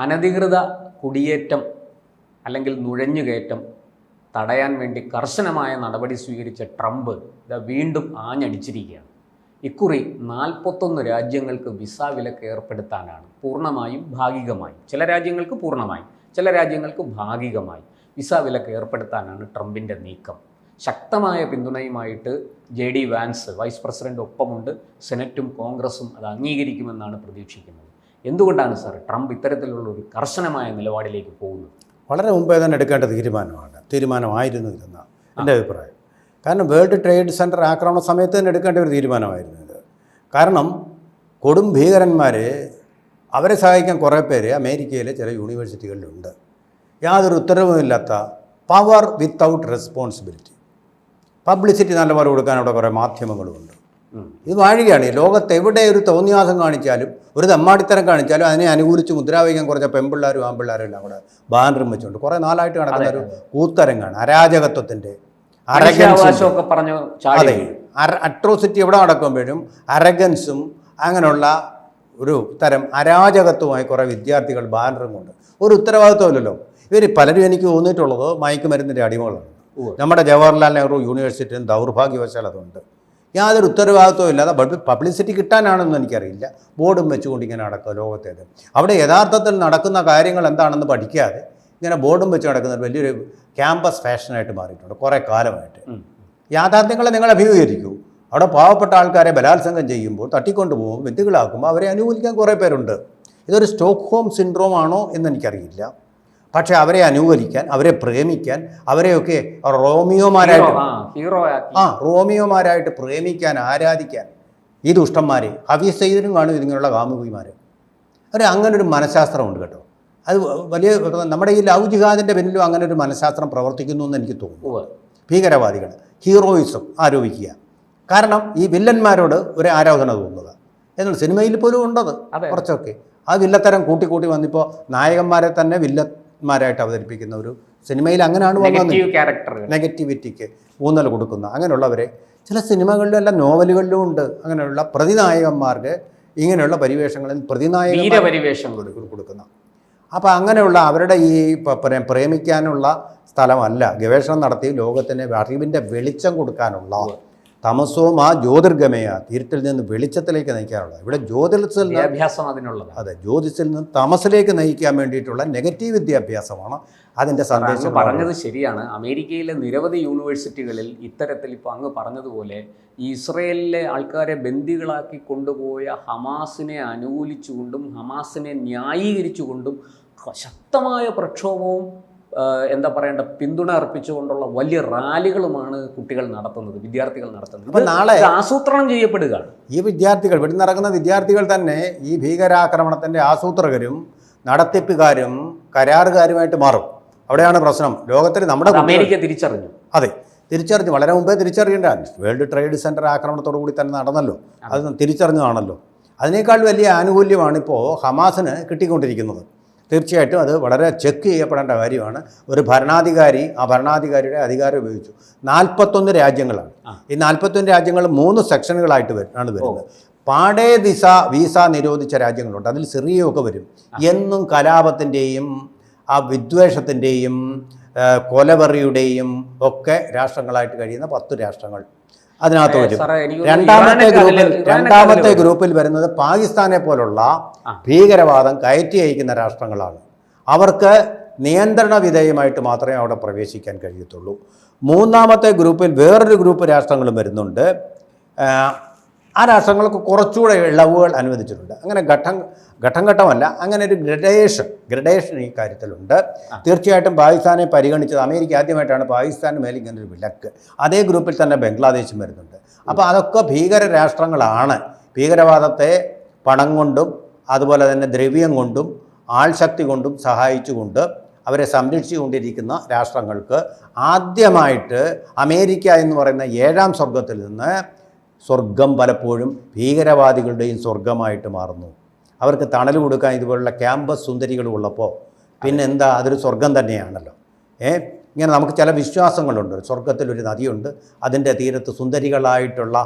അനധികൃത കുടിയേറ്റം അല്ലെങ്കിൽ നുഴഞ്ഞുകയറ്റം തടയാൻ വേണ്ടി കർശനമായ നടപടി സ്വീകരിച്ച ട്രംപ് വീണ്ടും ആഞ്ഞടിച്ചിരിക്കുകയാണ്. ഇക്കുറി 41 രാജ്യങ്ങൾക്ക് വിസ വിലക്ക് ഏർപ്പെടുത്താനാണ്, പൂർണ്ണമായും ഭാഗികമായും. ചില രാജ്യങ്ങൾക്ക് പൂർണ്ണമായും, ചില രാജ്യങ്ങൾക്ക് ഭാഗികമായും വിസ വിലക്ക് ഏർപ്പെടുത്താനാണ് ട്രംപിൻ്റെ നീക്കം. ശക്തമായ പിന്തുണയുമായിട്ട് JD വാൻസ് വൈസ് പ്രസിഡന്റ് ഒപ്പമുണ്ട്. സെനറ്റും കോൺഗ്രസും അത് അംഗീകരിക്കുമെന്നാണ് പ്രതീക്ഷിക്കുന്നത്. എന്തുകൊണ്ടാണ് സാർ ട്രംപ് ഇത്തരത്തിലുള്ള ഒരു കർശനമായ നിലപാടിലേക്ക് പോകുന്നത്? വളരെ മുമ്പേ തന്നെ എടുക്കേണ്ട തീരുമാനമായിരുന്നു ഇതെന്ന എൻ്റെ അഭിപ്രായം. കാരണം വേൾഡ് ട്രേഡ് സെൻറ്റർ ആക്രമണ സമയത്ത് തന്നെ എടുക്കേണ്ട ഒരു തീരുമാനമായിരുന്നു ഇത്. കാരണം കൊടും ഭീകരന്മാർ, അവരെ സഹായിക്കാൻ കുറേ പേര് അമേരിക്കയിലെ ചില യൂണിവേഴ്സിറ്റികളിലുണ്ട്. യാതൊരു ഉത്തരവുമില്ലാത്ത പവർ വിത്തൗട്ട് റെസ്പോൺസിബിലിറ്റി, പബ്ലിസിറ്റി നല്ലപോലെ കൊടുക്കാൻ അവിടെ കുറേ മാധ്യമങ്ങളുമുണ്ട്. ഇത് വാഴുകയാണ്. ഈ ലോകത്ത് എവിടെ ഒരു തോന്നിയാസം കാണിച്ചാലും, ഒരു തെമ്മാടിത്തരം കാണിച്ചാലും അതിനെ അനുകൂലിച്ച് മുദ്രാവാക്യം കുറച്ച പെൺപിള്ളേരും ആൺപിള്ളേരും എല്ലാം കൂടെ ബാനറും വെച്ചുകൊണ്ട് കുറേ നാളായിട്ട് നടക്കുന്ന ഒരു കൂത്തരങ്ങാണ്. അരാജകത്വത്തിൻ്റെ അതെ, അട്രോസിറ്റി എവിടെ നടക്കുമ്പോഴും അരഗൻസും അങ്ങനെയുള്ള ഒരു തരം അരാജകത്വമായി കുറേ വിദ്യാർത്ഥികൾ ബാനറും കൊണ്ട് ഒരു ഉത്തരവാദിത്വമില്ലല്ലോ. ഇവർ പലരും എനിക്ക് തോന്നിയിട്ടുള്ളത് മയക്കുമരുന്നിൻ്റെ അടിമകളാണ്. നമ്മുടെ ജവഹർലാൽ നെഹ്റു യൂണിവേഴ്സിറ്റിയും ദൗർഭാഗ്യവശാൽ അതുണ്ട്. യാതൊരു ഉത്തരവാദിത്വം ഇല്ലാതെ പബ്ലിസിറ്റി കിട്ടാനാണെന്ന് എനിക്കറിയില്ല, ബോർഡും വെച്ചുകൊണ്ട് ഇങ്ങനെ നടക്കുക ലോകത്തേത്. അവിടെ യഥാർത്ഥത്തിൽ നടക്കുന്ന കാര്യങ്ങൾ എന്താണെന്ന് പഠിക്കാതെ ഇങ്ങനെ ബോർഡും വെച്ച് നടക്കുന്നത് വലിയൊരു ക്യാമ്പസ് ഫാഷനായിട്ട് മാറിയിട്ടുണ്ട് കുറേ കാലമായിട്ട്. യാഥാർത്ഥ്യങ്ങളെ നിങ്ങൾ അഭിമുഖീകരിക്കൂ. അവിടെ പാവപ്പെട്ട ആൾക്കാരെ ബലാത്സംഗം ചെയ്യുമ്പോൾ, തട്ടിക്കൊണ്ടുപോകുമ്പോൾ, ബന്ധുക്കളാക്കുമ്പോൾ അവരെ അനുകൂലിക്കാൻ കുറേ പേരുണ്ട്. ഇതൊരു സ്റ്റോക്ക്ഹോം സിൻഡ്രോം ആണോ എന്നെനിക്കറിയില്ല. പക്ഷേ അവരെ അനുകൂലിക്കാൻ, അവരെ പ്രേമിക്കാൻ, അവരെയൊക്കെ റോമിയോമാരായിട്ട് പ്രേമിക്കാൻ, ആരാധിക്കാൻ ഈ ദുഷ്ടന്മാരെ ഹഫീസ് സയ്യിദിനും കാണും ഇതിങ്ങനെയുള്ള കാമുകിമാർ. അങ്ങനൊരു മനഃശാസ്ത്രമുണ്ട് കേട്ടോ. അത് വലിയ നമ്മുടെ ഈ ലവ് ജിഹാദിൻ്റെ പിന്നിലും അങ്ങനെ ഒരു മനഃശാസ്ത്രം പ്രവർത്തിക്കുന്നു എന്ന് എനിക്ക് തോന്നുന്നു. ഭീകരവാദികൾ ഹീറോയിസം ആരോപിക്കുക, കാരണം ഈ വില്ലന്മാരോട് ഒരു ആരാധന തോന്നുക എന്നുള്ള സിനിമയിൽ പോലും ഉണ്ടത് കുറച്ചൊക്കെ. ആ വില്ലത്തരം കൂട്ടി വന്നിപ്പോൾ നായകന്മാരെ തന്നെ വില്ലന്മാരായിട്ട് അവതരിപ്പിക്കുന്ന ഒരു സിനിമയിൽ അങ്ങനെയാണ് വന്നത്. നെഗറ്റിവിറ്റിക്ക് ഊന്നൽ കൊടുക്കുന്ന അങ്ങനെയുള്ളവരെ ചില സിനിമകളിലും അല്ല നോവലുകളിലും ഉണ്ട്. അങ്ങനെയുള്ള പ്രതിനായകന്മാർക്ക് ഇങ്ങനെയുള്ള പരിവേഷങ്ങളിൽ പ്രതിനായക കൊടുക്കുന്ന. അപ്പോൾ അങ്ങനെയുള്ള അവരുടെ ഈ പ്രേമിക്കാനുള്ള സ്ഥലമല്ല, ഗവേഷണം നടത്തി ലോകത്തിന് അറിവിൻ്റെ വെളിച്ചം കൊടുക്കാനുള്ള, തമസോം ആ ജ്യോതിർഗമയ, ഇരുട്ടിൽ നിന്ന് വെളിച്ചത്തിലേക്ക് നയിക്കാനുള്ള, ഇവിടെ ജ്യോതിഷത്തിൽ അതെ ജ്യോതിഷത്തിൽ നിന്ന് തമസിലേക്ക് നയിക്കാൻ വേണ്ടിയിട്ടുള്ള നെഗറ്റീവ് വിദ്യാഭ്യാസമാണ് അതിൻ്റെ സന്ദേശം. പറഞ്ഞത് ശരിയാണ്. അമേരിക്കയിലെ നിരവധി യൂണിവേഴ്സിറ്റികളിൽ ഇത്തരത്തിൽ ഇപ്പോൾ അങ്ങ് പറഞ്ഞതുപോലെ ഈ ഇസ്രയേലിലെ ആൾക്കാരെ ബന്ദികളാക്കി കൊണ്ടുപോയ ഹമാസിനെ അനുകൂലിച്ചുകൊണ്ടും ഹമാസിനെ ന്യായീകരിച്ചുകൊണ്ടും ശക്തമായ പ്രക്ഷോഭവും എന്താ പറയേണ്ട പിന്തുണ അർപ്പിച്ചുകൊണ്ടുള്ള വലിയ റാലികളുമാണ് കുട്ടികൾ നടത്തുന്നത്, വിദ്യാർത്ഥികൾ നടത്തുന്നത്. അപ്പോൾ നാളെ ആസൂത്രണം ചെയ്യപ്പെടുകയാണ്. ഈ വിദ്യാർത്ഥികൾ, ഇവിടെ നടക്കുന്ന വിദ്യാർത്ഥികൾ തന്നെ ഈ ഭീകരാക്രമണത്തിൻ്റെ ആസൂത്രകരും നടത്തിപ്പുകാരും കരാറുകാരുമായിട്ട് മാറും. അവിടെയാണ് പ്രശ്നം. ലോകത്തിൽ നമ്മുടെ അമേരിക്ക തിരിച്ചറിഞ്ഞു. അതെ, തിരിച്ചറിഞ്ഞു. വളരെ മുമ്പേ തിരിച്ചറിയേണ്ട. വേൾഡ് ട്രേഡ് സെൻറ്റർ ആക്രമണത്തോടു കൂടി തന്നെ നടന്നല്ലോ, അത് തിരിച്ചറിഞ്ഞതാണല്ലോ. അതിനേക്കാൾ വലിയ ആനുകൂല്യമാണ് ഇപ്പോൾ ഹമാസിന് കിട്ടിക്കൊണ്ടിരിക്കുന്നത്. തീർച്ചയായിട്ടും അത് വളരെ ചെക്ക് ചെയ്യപ്പെടേണ്ട കാര്യമാണ്. ഒരു ഭരണാധികാരി ആ ഭരണാധികാരിയുടെ അധികാരം ഉപയോഗിച്ചു. 41 രാജ്യങ്ങളാണ്. ഈ 41 രാജ്യങ്ങൾ 3 സെക്ഷനുകളായിട്ട് ആണ് വരുന്നത്. പാടേ വീസ നിരോധിച്ച രാജ്യങ്ങളുണ്ട്, അതിൽ സിറിയയൊക്കെ വരും. എന്നും കലാപത്തിൻ്റെയും ആ വിദ്വേഷത്തിൻ്റെയും കൊലവെറിയുടെയും ഒക്കെ രാഷ്ട്രങ്ങളായിട്ട് കഴിയുന്ന 10 രാഷ്ട്രങ്ങൾ അതിനകത്ത് വരും. രണ്ടാമത്തെ ഗ്രൂപ്പിൽ വരുന്നത് പാകിസ്ഥാനെ പോലുള്ള ഭീകരവാദം കയറ്റി അയക്കുന്ന രാഷ്ട്രങ്ങളാണ്. അവർക്ക് നിയന്ത്രണ വിധേയമായിട്ട് മാത്രമേ അവിടെ പ്രവേശിക്കാൻ കഴിയത്തുള്ളൂ. മൂന്നാമത്തെ ഗ്രൂപ്പിൽ വേറൊരു ഗ്രൂപ്പ് രാഷ്ട്രങ്ങളും വരുന്നുണ്ട്. ആ രാഷ്ട്രങ്ങൾക്ക് കുറച്ചുകൂടെ ഇളവുകൾ അനുവദിച്ചിട്ടുണ്ട്. അങ്ങനെ ഘട്ടമല്ല, അങ്ങനെ ഒരു ഗ്രഡേഷൻ ഈ കാര്യത്തിലുണ്ട്. തീർച്ചയായിട്ടും പാകിസ്ഥാനെ പരിഗണിച്ചത് അമേരിക്ക ആദ്യമായിട്ടാണ് പാകിസ്ഥാന് മേലെ ഇങ്ങനെ ഒരു വിലക്ക്. അതേ ഗ്രൂപ്പിൽ തന്നെ ബംഗ്ലാദേശും വരുന്നുണ്ട്. അപ്പോൾ അതൊക്കെ ഭീകര രാഷ്ട്രങ്ങളാണ്. ഭീകരവാദത്തെ പണം കൊണ്ടും അതുപോലെ തന്നെ ദ്രവ്യം കൊണ്ടും ആൾശക്തി കൊണ്ടും സഹായിച്ചുകൊണ്ട് അവരെ സംരക്ഷിച്ചുകൊണ്ടിരിക്കുന്ന രാഷ്ട്രങ്ങൾക്ക് ആദ്യമായിട്ട് അമേരിക്ക എന്ന് പറയുന്ന 7ാം സ്വർഗത്തിൽ നിന്ന് സ്വർഗം പലപ്പോഴും ഭീകരവാദികളുടെയും സ്വർഗമായിട്ട് മാറുന്നു. അവർക്ക് തണൽ കൊടുക്കാൻ ഇതുപോലുള്ള ക്യാമ്പസ് സുന്ദരികളും ഉള്ളപ്പോൾ പിന്നെ എന്താ, അതൊരു സ്വർഗം തന്നെയാണല്ലോ. ഇങ്ങനെ നമുക്ക് ചില വിശ്വാസങ്ങളുണ്ട്. സ്വർഗത്തിലൊരു നദിയുണ്ട്, അതിൻ്റെ തീരത്ത് സുന്ദരികളായിട്ടുള്ള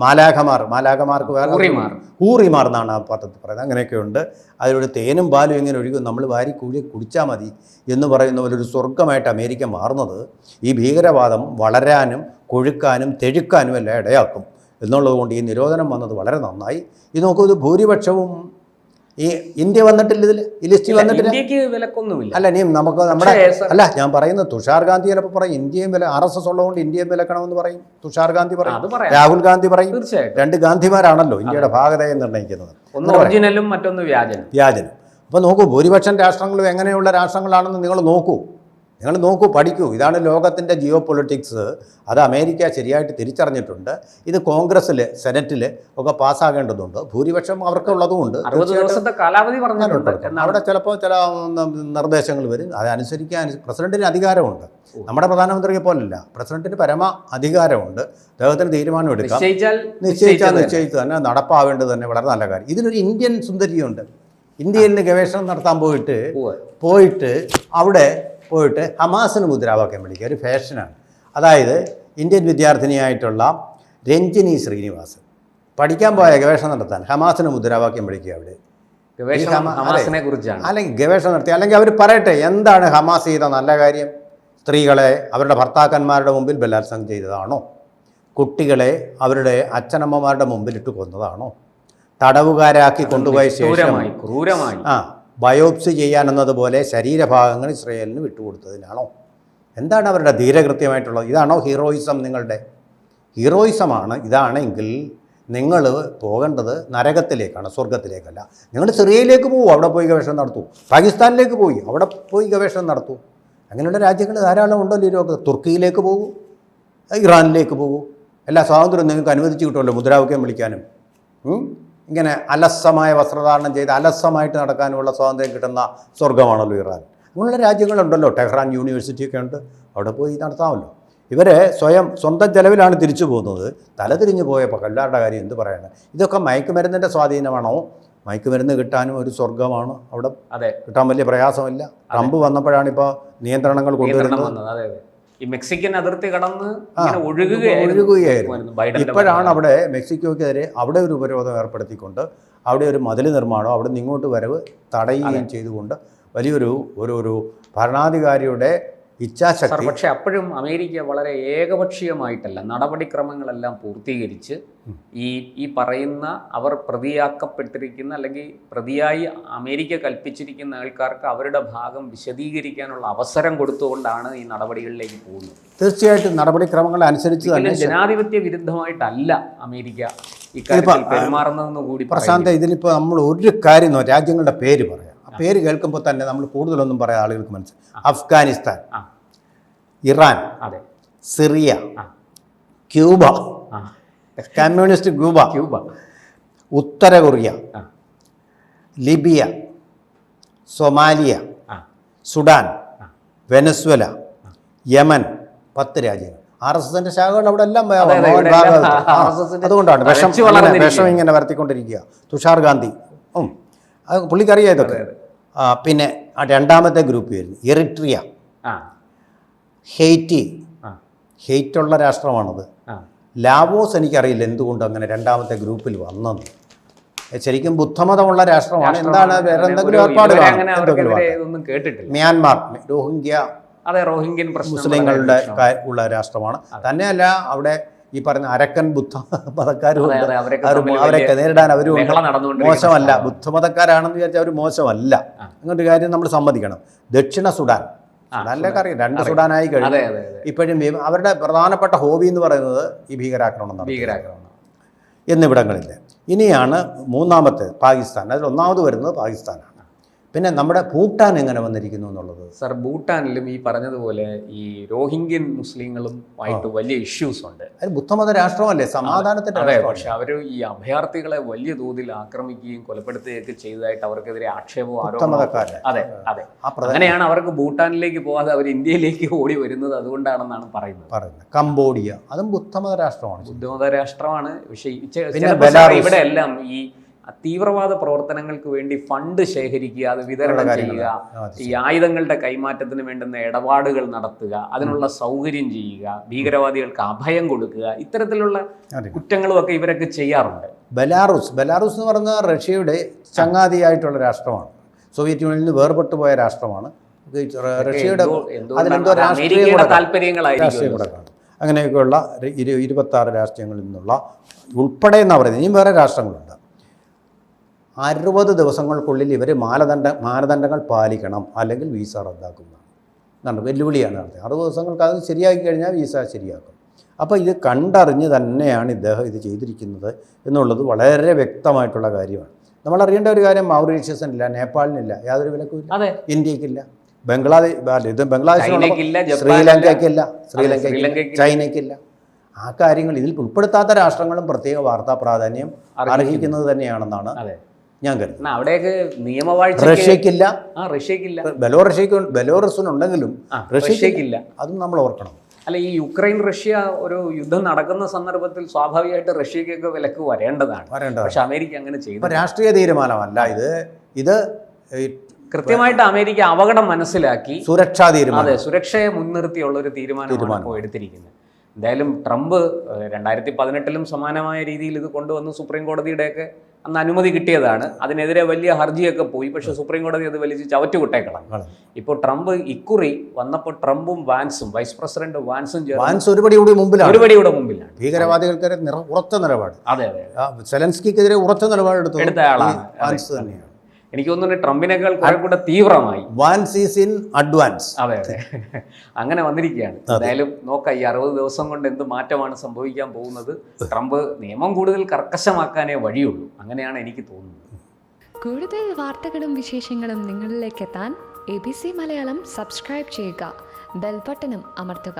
മാലാഖമാർക്ക് വേറെ ഹൂറിമാർ. ഹൂറിമാർ എന്നാണ് ആ പത്രത്തിൽ പറയുന്നത്. അങ്ങനെയൊക്കെയുണ്ട്. അതിലൂടെ തേനും പാലും ഇങ്ങനെ ഒഴുകും, നമ്മൾ വാരി കുടിച്ചാൽ മതി എന്ന് പറയുന്ന പോലെ ഒരു സ്വർഗമായിട്ട് അമേരിക്ക മാറുന്നത് ഈ ഭീകരവാദം വളരാനും കൊഴുക്കാനും തെഴുക്കാനും എല്ലാം ഇടയാക്കും എന്നുള്ളത് കൊണ്ട് ഈ നിരോധനം വന്നത് വളരെ നന്നായി. ഇത് നോക്കൂ, ഇത് ഭൂരിപക്ഷവും ഈ ഇന്ത്യ വന്നിട്ടില്ല, ഇതിൽ ഈ ലിസ്റ്റിൽ വന്നിട്ടില്ല. ഇന്ത്യക്ക് വിലക്കൊന്നുമില്ല. അല്ല, ഇനി നമുക്ക് നമ്മുടെ അല്ല ഞാൻ പറയുന്നത്, തുഷാർ ഗാന്ധി ചിലപ്പോൾ പറയും ഇന്ത്യയും RSS ഉള്ളതുകൊണ്ട് ഇന്ത്യയും വിലക്കണമെന്ന് പറയും. തുഷാർ ഗാന്ധി പറയും, രാഹുൽ ഗാന്ധി പറയും. തീർച്ചയായിട്ടും രണ്ട് ഗാന്ധിമാരാണല്ലോ ഇന്ത്യയുടെ ഭാഗതയെ നിർണ്ണയിക്കുന്നത്. ഒന്ന് ഒറിജിനലും മറ്റൊന്ന് വ്യാജനും. അപ്പോൾ നോക്കൂ, ഭൂരിപക്ഷം രാഷ്ട്രങ്ങളും എങ്ങനെയുള്ള രാഷ്ട്രങ്ങളാണെന്ന് നിങ്ങൾ നോക്കൂ, പഠിക്കൂ. ഇതാണ് ലോകത്തിൻ്റെ ജിയോ പൊളിറ്റിക്സ്. അത് അമേരിക്ക ശരിയായിട്ട് തിരിച്ചറിഞ്ഞിട്ടുണ്ട്. ഇത് കോൺഗ്രസ്സിൽ സെനറ്റിൽ ഒക്കെ പാസ്സാകേണ്ടതുണ്ട്. ഭൂരിപക്ഷം അവർക്കുള്ളതുകൊണ്ട് 60 ദിവസത്തെ കാലാവധി പറഞ്ഞിട്ടുണ്ട്. അവിടെ ചിലപ്പോൾ ചില നിർദ്ദേശങ്ങൾ വരും, അതനുസരിക്കാൻ പ്രസിഡന്റിന് അധികാരമുണ്ട്. നമ്മുടെ പ്രധാനമന്ത്രിയെ പോലല്ല, പ്രസിഡന്റിന് പരമ അധികാരമുണ്ട്. അദ്ദേഹത്തിന് തീരുമാനം എടുക്കാം. നിശ്ചയിച്ചു തന്നെ നടപ്പാവേണ്ടത് തന്നെ വളരെ നല്ല കാര്യം. ഇതിലൊരു ഇന്ത്യൻ സുന്ദരിയുണ്ട്. ഇന്ത്യയിൽ നിന്ന് ഗവേഷണം നടത്താൻ പോയിട്ട് അവിടെ ഹമാസിന് മുദ്രാവാക്യം വിളിക്കുക ഒരു ഫാഷനാണ്. അതായത് ഇന്ത്യൻ വിദ്യാർത്ഥിനിയായിട്ടുള്ള രഞ്ജിനി ശ്രീനിവാസൻ പഠിക്കാൻ പോയ ഗവേഷണം നടത്താൻ ഹമാസിന് മുദ്രാവാക്യം വിളിക്കുക. അവിടെ അല്ലെങ്കിൽ ഗവേഷണം നടത്തി, അല്ലെങ്കിൽ അവർ പറയട്ടെ എന്താണ് ഹമാസ് ചെയ്ത നല്ല കാര്യം. സ്ത്രീകളെ അവരുടെ ഭർത്താക്കന്മാരുടെ മുമ്പിൽ ബലാത്സംഗം ചെയ്തതാണോ? കുട്ടികളെ അവരുടെ അച്ഛനമ്മമാരുടെ മുമ്പിലിട്ട് കൊന്നതാണോ? തടവുകാരാക്കി കൊണ്ടുപോയ ശേഷം ബയോപ്സി ചെയ്യാനെന്നതുപോലെ ശരീരഭാഗങ്ങൾ ഇസ്രയേലിന് വിട്ടുകൊടുത്തതിനാണോ? എന്താണ് അവരുടെ ധീരകൃത്യമായിട്ടുള്ളത്? ഇതാണോ ഹീറോയിസം? നിങ്ങളുടെ ഹീറോയിസമാണ് ഇതാണെങ്കിൽ നിങ്ങൾ പോകേണ്ടത് നരകത്തിലേക്കാണ്, സ്വർഗത്തിലേക്കല്ല. നിങ്ങൾ സിറിയയിലേക്ക് പോകൂ, അവിടെ പോയി ഗവേഷണം നടത്തൂ. പാകിസ്ഥാനിലേക്ക് പോയി അവിടെ പോയി ഗവേഷണം നടത്തൂ. അങ്ങനെയുള്ള രാജ്യങ്ങൾ ധാരാളം ഉണ്ടല്ലോ ഈ ലോകത്ത്. തുർക്കിയിലേക്ക് പോകൂ, ഇറാനിലേക്ക് പോകൂ. എല്ലാ സ്വാതന്ത്ര്യവും നിങ്ങൾക്ക് അനുവദിച്ച് കിട്ടുമല്ലോ മുദ്രാവാക്യം വിളിക്കാനും. ഇങ്ങനെ അലസമായ വസ്ത്രധാരണം ചെയ്ത് അലസമായിട്ട് നടക്കാനുമുള്ള സ്വാതന്ത്ര്യം കിട്ടുന്ന സ്വർഗമാണല്ലോ ഇറാൻ. അങ്ങനെയുള്ള രാജ്യങ്ങളുണ്ടല്ലോ, ടെഹ്റാൻ യൂണിവേഴ്സിറ്റിയൊക്കെ ഉണ്ട്, അവിടെ പോയി നടത്താമല്ലോ. ഇവരെ സ്വന്തം ചെലവിലാണ് തിരിച്ചു പോകുന്നത്. തലതിരിഞ്ഞു പോയപ്പോൾ എല്ലാവരുടെ കാര്യം എന്ത് പറയണം. ഇതൊക്കെ മയക്കുമരുന്നിൻ്റെ സ്വാധീനമാണോ? മയക്കുമരുന്ന് കിട്ടാനും ഒരു സ്വർഗമാണ് അവിടെ. കിട്ടാൻ വലിയ പ്രയാസമില്ല. ട്രംപ് വന്നപ്പോഴാണ് ഇപ്പോൾ നിയന്ത്രണങ്ങൾ കൊണ്ടുവരുന്നത്. ഈ മെക്സിക്കൻ അതിർത്തി കടന്ന് ഒഴുകുകയായിരുന്നു. ഇപ്പോഴാണ് അവിടെ മെക്സിക്കോയ്ക്കെതിരെ അവിടെ ഒരു ഉപരോധം ഏർപ്പെടുത്തിക്കൊണ്ട് അവിടെ ഒരു മതിൽ നിർമ്മാണം, അവിടെ നിന്ന് ഇങ്ങോട്ട് വരവ് തടയുകയും ചെയ്തുകൊണ്ട് വലിയൊരു ഭരണാധികാരിയുടെ ഇച്ഛാശക്തി. പക്ഷേ അപ്പോഴും അമേരിക്ക വളരെ ഏകപക്ഷീയമായിട്ടല്ല, നടപടിക്രമങ്ങളെല്ലാം പൂർത്തീകരിച്ച് ഈ പറയുന്ന അവർ പ്രതിയാക്കപ്പെട്ടിരിക്കുന്ന അല്ലെങ്കിൽ പ്രതിയായി അമേരിക്ക കൽപ്പിച്ചിരിക്കുന്ന ആൾക്കാർക്ക് അവരുടെ ഭാഗം വിശദീകരിക്കാനുള്ള അവസരം കൊടുത്തുകൊണ്ടാണ് ഈ നടപടികളിലേക്ക് പോകുന്നത്. തീർച്ചയായിട്ടും നടപടിക്രമങ്ങൾ അനുസരിച്ച് തന്നെ ജനാധിപത്യ വിരുദ്ധമായിട്ടല്ല അമേരിക്ക ഇക്കാര്യത്തിൽ പെരുമാറുന്നതെന്ന് കൂടി. പ്രശാന്ത, ഇതിലിപ്പോൾ നമ്മൾ ഒരു കാര്യം രാജ്യങ്ങളുടെ പേര് പറയാം. പേര് കേൾക്കുമ്പോൾ തന്നെ നമ്മൾ കൂടുതലൊന്നും പറയാൻ ആളുകൾക്ക് മനസ്സിലായി. Afghanistan, Iran, Syria, Cuba, communist Cuba, ഉത്തര Korea, Libya, Somalia, Sudan, Venezuela, Yemen, 10 രാജ്യങ്ങൾ. RSSന്റെ ശാഖകൾ അവിടെ എല്ലാം അതുകൊണ്ടാണ് വിഷം ഇങ്ങനെ വരുത്തിക്കൊണ്ടിരിക്കുക. തുഷാർ ഗാന്ധി പുള്ളിക്കറിയാം ഇതൊക്കെ. പിന്നെ രണ്ടാമത്തെ ഗ്രൂപ്പ് വരുന്നു എറിട്രിയ, ഹെയ്റ്റുള്ള രാഷ്ട്രമാണത്. ലാവോസ് എനിക്കറിയില്ല എന്തുകൊണ്ട് അങ്ങനെ രണ്ടാമത്തെ ഗ്രൂപ്പിൽ വന്നെന്ന്. ശരിക്കും ബുദ്ധമതമുള്ള രാഷ്ട്രമാണ്. എന്താണ് വേറെ എന്തെങ്കിലും ഏർപ്പാടുകളാണ്? മ്യാൻമാർ, റോഹിംഗ്യൻ മുസ്ലിങ്ങളുടെ ഉള്ള രാഷ്ട്രമാണ്. തന്നെയല്ല അവിടെ ഈ പറഞ്ഞ അരക്കൻ ബുദ്ധ മതക്കാരും അവരൊക്കെ നേരിടാൻ അവരും മോശമല്ല. ബുദ്ധമതക്കാരാണെന്ന് വിചാരിച്ചാൽ അവർ മോശമല്ല. അങ്ങനൊരു കാര്യം നമ്മൾ സമ്മതിക്കണം. ദക്ഷിണ സുഡാൻ, സുഡാനിലൊക്കെ അറിയാം, 2 സുഡാനായി കഴിഞ്ഞു. ഇപ്പോഴും അവരുടെ പ്രധാനപ്പെട്ട ഹോബി എന്ന് പറയുന്നത് ഈ ഭീകരാക്രമണം എന്നിവിടങ്ങളില്ല. ഇനിയാണ് മൂന്നാമത്തെ പാകിസ്ഥാൻ. അതിൽ ഒന്നാമത് വരുന്നത് പാകിസ്ഥാനാണ്. പിന്നെ നമ്മുടെ ഭൂട്ടാൻ എങ്ങനെ വന്നിരിക്കുന്നു എന്നുള്ളത്. സർ, ഭൂട്ടാനിലും ഈ പറഞ്ഞതുപോലെ ഈ റോഹിംഗ്യൻ മുസ്ലിങ്ങളും ആയിട്ട് വലിയ ഇഷ്യൂസ് ഉണ്ട്. അത് ബുദ്ധമത രാഷ്ട്രമല്ലേ, സമാധാനത്തിന്റെ. പക്ഷെ അവർ ഈ അഭയാർത്ഥികളെ വലിയ തോതിൽ ആക്രമിക്കുകയും കൊലപ്പെടുത്തുകയൊക്കെ ചെയ്തതായിട്ട് അവർക്കെതിരെ ആക്ഷേപവും ആരോപണവും. അതെ, അങ്ങനെയാണ് അവർക്ക് ഭൂട്ടാനിലേക്ക് പോകാതെ അവർ ഇന്ത്യയിലേക്ക് ഓടി വരുന്നത്. അതുകൊണ്ടാണെന്നാണ് പറയുന്നത്. കംബോഡിയ, അതും ബുദ്ധമത രാഷ്ട്രമാണ്. പക്ഷേ ഇവിടെ എല്ലാം ഈ തീവ്രവാദ പ്രവർത്തനങ്ങൾക്ക് വേണ്ടി ഫണ്ട് ശേഖരിക്കുക, അത് വിതരണം ചെയ്യുക, ഈ ആയുധങ്ങളുടെ കൈമാറ്റത്തിന് വേണ്ടുന്ന ഇടപാടുകൾ നടത്തുക, അതിനുള്ള സൗകര്യം ചെയ്യുക, ഭീകരവാദികൾക്ക് അഭയം കൊടുക്കുക, ഇത്തരത്തിലുള്ള കുറ്റങ്ങളുമൊക്കെ ഇവരൊക്കെ ചെയ്യാറുണ്ട്. ബെലാറൂസ് എന്ന് പറയുന്ന റഷ്യയുടെ ചങ്ങാതിയായിട്ടുള്ള രാഷ്ട്രമാണ്. സോവിയറ്റ് യൂണിയനിൽ നിന്ന് വേർപെട്ടു പോയ രാഷ്ട്രമാണ്. റഷ്യയുടെ അതിനെന്തോ രാഷ്ട്രീയ താല്പര്യങ്ങളായിരിക്കും. അങ്ങനെയൊക്കെയുള്ള 26 രാഷ്ട്രീയങ്ങളിൽ നിന്നുള്ള ഉൾപ്പെടെ എന്നാണ് പറയുന്നത്. ഇനിയും വേറെ രാഷ്ട്രങ്ങളുണ്ട്. 60 ദിവസങ്ങൾക്കുള്ളിൽ ഇവർ മാനദണ്ഡങ്ങൾ പാലിക്കണം, അല്ലെങ്കിൽ വീസ റദ്ദാക്കുന്നതാണ് എന്നാണ് വെല്ലുവിളിയാണ് നടത്തുന്നത്. 60 ദിവസങ്ങൾക്ക് അത് ശരിയാക്കി കഴിഞ്ഞാൽ വീസ ശരിയാക്കും. അപ്പോൾ ഇത് കണ്ടറിഞ്ഞ് തന്നെയാണ് ഇദ്ദേഹം ഇത് ചെയ്തിരിക്കുന്നത് എന്നുള്ളത് വളരെ വ്യക്തമായിട്ടുള്ള കാര്യമാണ്. നമ്മളറിയേണ്ട ഒരു കാര്യം, മൗറീഷ്യസിനില്ല, നേപ്പാളിനില്ല, യാതൊരു വിലക്കുമില്ല, ഇന്ത്യക്കില്ല, ബംഗ്ലാദേശിനില്ല, ശ്രീലങ്കയ്ക്കില്ല, ചൈനയ്ക്കില്ല. ആ കാര്യങ്ങൾ ഇതിൽ ഉൾപ്പെടുത്താത്ത രാഷ്ട്രങ്ങളും പ്രത്യേക വാർത്താ പ്രാധാന്യം അർഹിക്കുന്നത് തന്നെയാണെന്നാണ് ഞാൻ കരുതുന്നത്. അവിടെയൊക്കെ നിയമവാഴ്ച റഷ്യക്കില്ല, ബെലോറസിനുണ്ടെങ്കിലും റഷ്യക്കില്ല. അതും നമ്മൾ ഓർക്കണം. അല്ല, ഈ യുക്രൈൻ റഷ്യ ഒരു യുദ്ധം നടക്കുന്ന സന്ദർഭത്തിൽ സ്വാഭാവികമായിട്ട് റഷ്യക്കൊക്കെ വിലക്ക് വരേണ്ടതാണ്. പക്ഷെ അമേരിക്ക അങ്ങനെ ചെയ്തു. രാഷ്ട്രീയ തീരുമാനമല്ല ഇത് കൃത്യമായിട്ട് അമേരിക്ക അപകടം മനസ്സിലാക്കി സുരക്ഷാ തീരുമാനം, അതെ, സുരക്ഷയെ മുൻനിർത്തിയുള്ള ഒരു തീരുമാനമാണ് ഇപ്പോൾ എടുത്തിരിക്കുന്നത്. എന്തായാലും ട്രംപ് 2018 സമാനമായ രീതിയിൽ ഇത് കൊണ്ടുവന്ന് സുപ്രീം കോടതിയുടെയൊക്കെ അന്ന് അനുമതി കിട്ടിയതാണ്. അതിനെതിരെ വലിയ ഹർജിയൊക്കെ പോയി. പക്ഷേ സുപ്രീം കോടതി അത് വലിച്ച് ചവറ്റുകുട്ടേക്കണം. ഇപ്പോൾ ട്രംപ് ഇക്കുറി വന്നപ്പോൾ ട്രംപും വാൻസും, വൈസ് പ്രസിഡന്റ് വാൻസും ഒരുപടി കൂടി മുമ്പിലാണ്. ഭീകരവാദികൾക്കെതിരെ ഉറച്ച നിലപാട്, അതെ, സെലൻസ്കിക്കെതിരെ ഉറച്ച നിലപാട് എടുത്ത ആളാണ് വാൻസ് തന്നെയാണ്. എനിക്ക് തോന്നുന്നു ട്രംപിനേക്കാൾ കുറെ കൂടെ തീവ്രമായി വാൻസ് ഈസ് ഇൻ അഡ്വാൻസ്. അതെ, അങ്ങനെ വന്നിരിക്കുകയാണ്. എന്തായാലും നോക്കാം ഈ 60 ദിവസം കൊണ്ട് എന്ത് മാറ്റമാണ് സംഭവിക്കാൻ പോകുന്നത്. ട്രംപ് നിയമം കൂടുതൽ കർക്കശമാക്കാനേ വഴിയുള്ളൂ, അങ്ങനെയാണ് എനിക്ക് തോന്നുന്നത്. കൂടുതൽ വാർത്തകളും വിശേഷങ്ങളും നിങ്ങളിലേക്ക് എത്താൻ ABC മലയാളം സബ്സ്ക്രൈബ് ചെയ്യുക, ബെൽ ബട്ടണും അമർത്തുക.